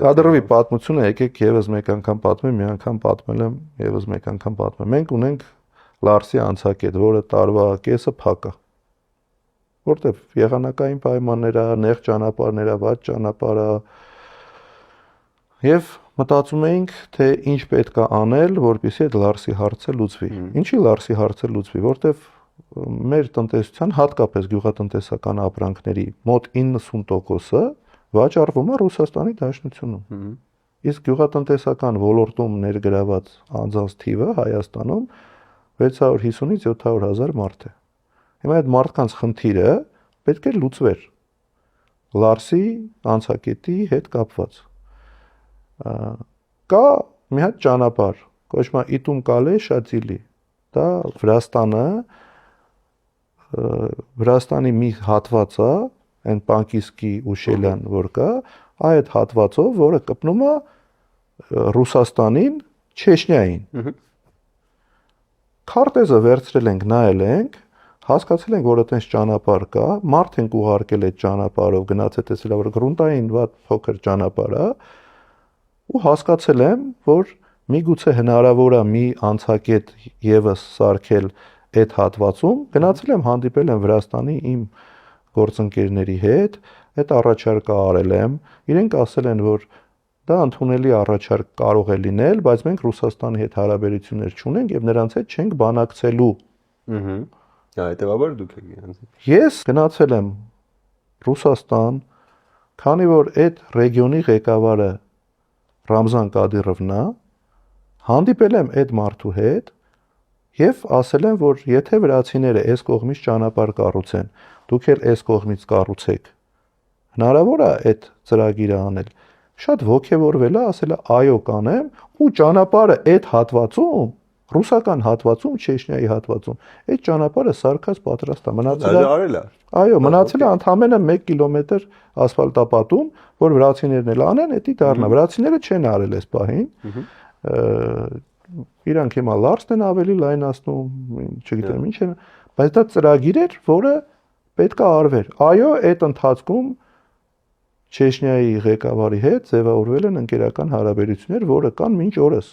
Կադրովի պատմությունը եկեք եւս մեկ անգամ պատմեմ, մի անգամ պատմել եմ, եւս մեկ անգամ պատմեմ։ Մենք ունենք Լարսի անցակետ, որը տարվա կեսը փակ է։ Որտեվ եղանակային պայմաններ ա, նեղ ճանապարհներ ա, վատ ճանապարհ ա։ Եվ մտածում էինք, թե ինչ պետք է անել, որպեսզի այդ Լարսի հարցը լուծվի։ Ինչի Լարսի հարցը լուծվի, որտեվ մեր տնտեսության, հատկապես գյուղատնտեսական ապրանքների մոտ 90%-ը վաճառվում է Ռուսաստանի Դաշնությունում։ Իսկ գյուղատնտեսական ոլորտում ներգրաված անձանց թիվը Հայաստանում 650-ից 700 հազար մարդ է։ Հիմա այդ մարդկանց խնդիրը պետք է լուծվեր Լարսի անցակետի հետ կապված։ Կա մի հատ ճանապարհ, կոչվում է Իտում Կալե Շատիլի։ Դա Վրաստանի մի հատված է, այն Պանկիսկի ու Շելյան որ կա, այդ հատվածով, որը կպնում է Ռուսաստանին, Չեչնիային։ Քարտեզը վերցրել ենք, նայել ենք, հասկացել ենք, որ այդպես ճանապարհ կա, մարդ ենք ուղարկել այդ ճանապարհով, գնացել տեսել, որ գրունտային վատ փոքր ճանապարհ է, ու հասկացել եմ, որ միգուցե հնարավոր է մի անցակետ եւս սարքել այդ հատվածում, գնացել եմ հանդիպել եմ Վրաստանի իմ գործընկերների հետ, այդ առաջարկը արել եմ, իրենք ասել են, որ դա ընդունելի առաջարկ կարող է լինել, բայց մենք Ռուսաստանի հետ հարաբերություններ չունենք եւ նրանց հետ չենք բանակցելու։ Հետևաբար դուք եք իրենց։ Ես գնացել եմ Ռուսաստան, քանի որ այդ ռեգիոնի ղեկավարը Ռամզան Կադիրովն է, հանդիպել եմ այդ մարդու հետ եւ ասել եմ, որ եթե վրացիները այս կողմից ճանապարհ կառուցեն, դուք էլ այս կողմից կառուցեք, հնարավոր է այդ ծրագիրը անել։ Շատ ոգևորվել է, ասել է այո կանեմ, ու ճանապարհը այդ հատվածում, ռուսական հատվածում, Չեչնիայի հատվածում, այդ ճանապարհը սարքած պատրաստ է, մնացել է։ Արել է։ Այո, մնացել է ընդամենը 1 կիլոմետր ասֆալտապատում, որ վրացիներն էլ անեն, դա դառնա։ Վրացիները չեն արել այս պահին։ Իրանք հիմա Լարսն են ավելի լայնացնում, չգիտեմ ինչ են, բայց դա ծրագիր էր, որը պետք է արվեր։ Այո, այդ ընթացքում Չեչնիայի ղեկավարի հետ ձևավորվել են ընկերական հարաբերություններ, որը կան մինչ օրս։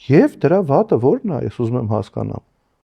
Եվ դրա վատը ո՞րն է, ես ուզում եմ հասկանամ։